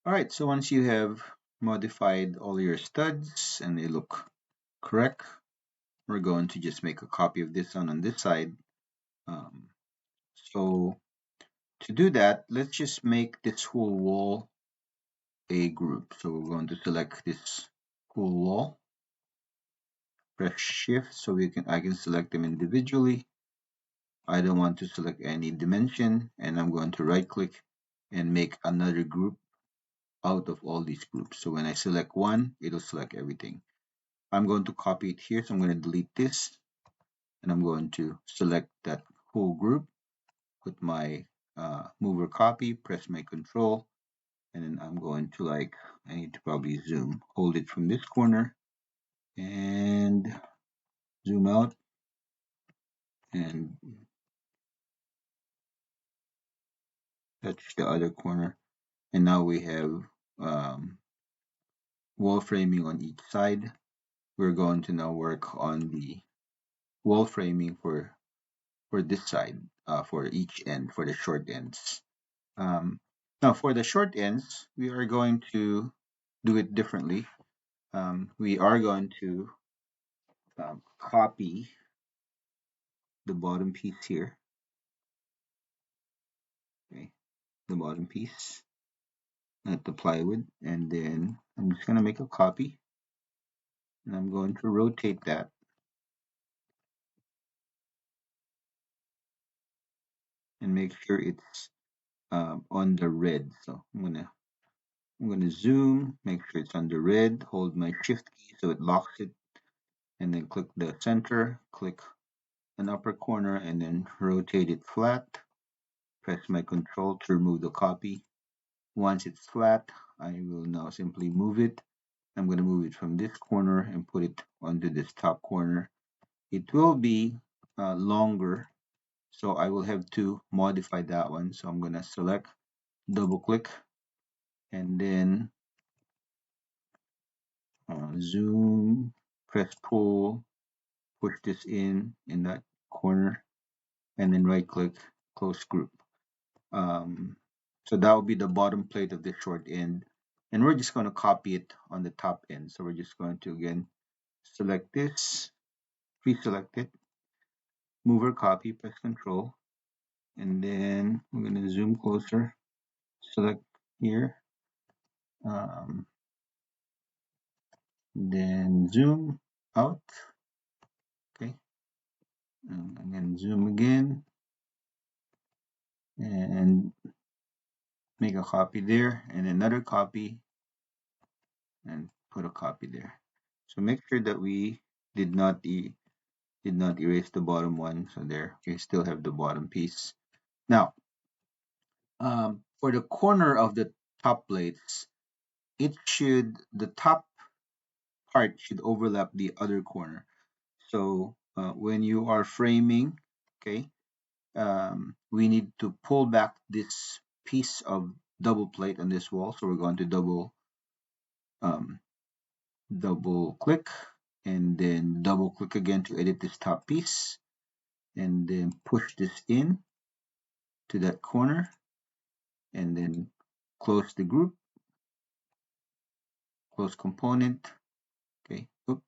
All right, so once you have modified all your studs and they look correct, we're going to just make a copy of this one on this side. Um, so to do that, let's just make this whole wall a group. So we're going to select this whole wall, press shift so I can select them individually. I don't want to select any dimension, and I'm going to right click and make another group out of all these groups. So when I select one, it'll select everything. I'm going to copy it here, so I'm going to delete this, and I'm going to select that whole group, put my mover copy, press my control, and then I'm going to I need to probably zoom, hold it from this corner, and zoom out, and touch the other corner. And now we have um, wall framing on each side. We're going to now work on the wall framing for this side, for each end, for the short ends. Um, Now, for the short ends, we are going to do it differently. We are going to copy the bottom piece here, okay, the bottom piece, not the plywood, and then I'm just going to make a copy, and I'm going to rotate that, and make sure it's on the red. So I'm gonna zoom, make sure it's on the red, hold my shift key so it locks it, and then click the center, click an upper corner, and then rotate it flat. Press my control to remove the copy. Once it's flat, I will now simply move it. I'm going to move it from this corner and put it onto this top corner. It will be longer, so I will have to modify that one. So I'm going to select, double click, and then zoom, press pull, push this in that corner, and then right click, close group. Um, so that will be the bottom plate of the short end. And we're just going to copy it on the top end. So we're just going to, again, select this, pre-select it, move our copy, press control, and then we're going to zoom closer, select here, um, then zoom out, okay, and then zoom again, and make a copy there, and another copy, and put a copy there. So make sure that we did not erase the bottom one. So there, we still have the bottom piece. Now, for the corner of the top plates, the top part should overlap the other corner. So when you are framing, okay, we need to pull back this piece of double plate on this wall. So we're going to um, double click, and then double click again to edit this top piece, and then push this in to that corner, and then close the group, close component. Okay. Oop,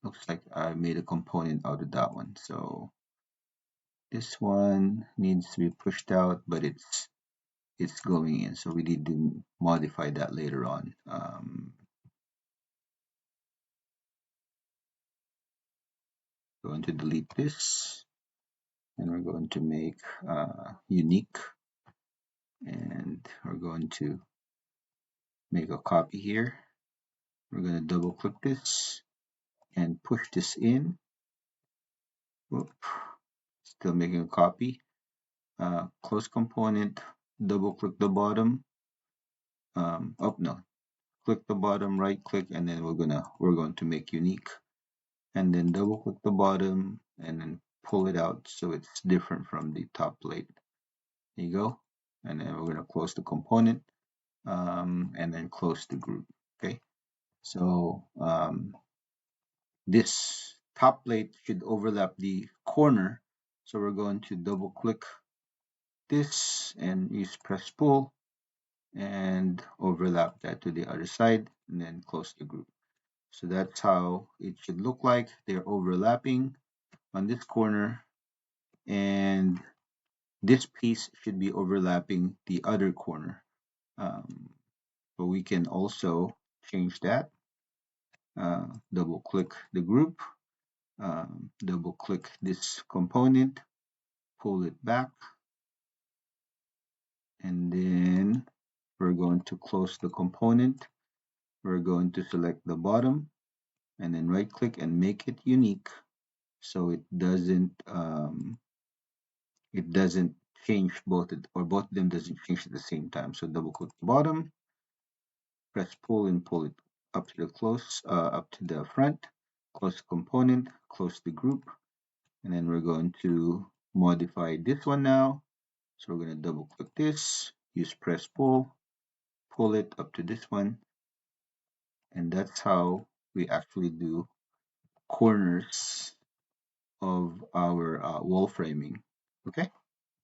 looks like I made a component out of that one. So this one needs to be pushed out, but it's going in. So we need to modify that later on. Going to delete this, and we're going to make unique, and we're going to make a copy here. We're going to double click this and push this in. Whoop. Still making a copy. Close component, double click the bottom. Oh no, click the bottom, right click, and then we're going to make unique, and then double click the bottom, and then pull it out so it's different from the top plate. There you go, and then we're gonna close the component, and then close the group. Okay, so this top plate should overlap the corner, so we're going to double click this and use press pull, and overlap that to the other side and then close the group. So that's how it should look like. They're overlapping on this corner, and this piece should be overlapping the other corner. Um, but we can also change that. Double click the group, double click this component, pull it back, and then we're going to close the component. We're going to select the bottom and then right click and make it unique so it doesn't change or both of them doesn't change at the same time. So double click the bottom, press pull and pull it up to the up to the front, close the component, close the group, and then we're going to modify this one now. So we're going to double click this, use press pull it up to this one, and that's how we actually do corners of our wall framing. Okay.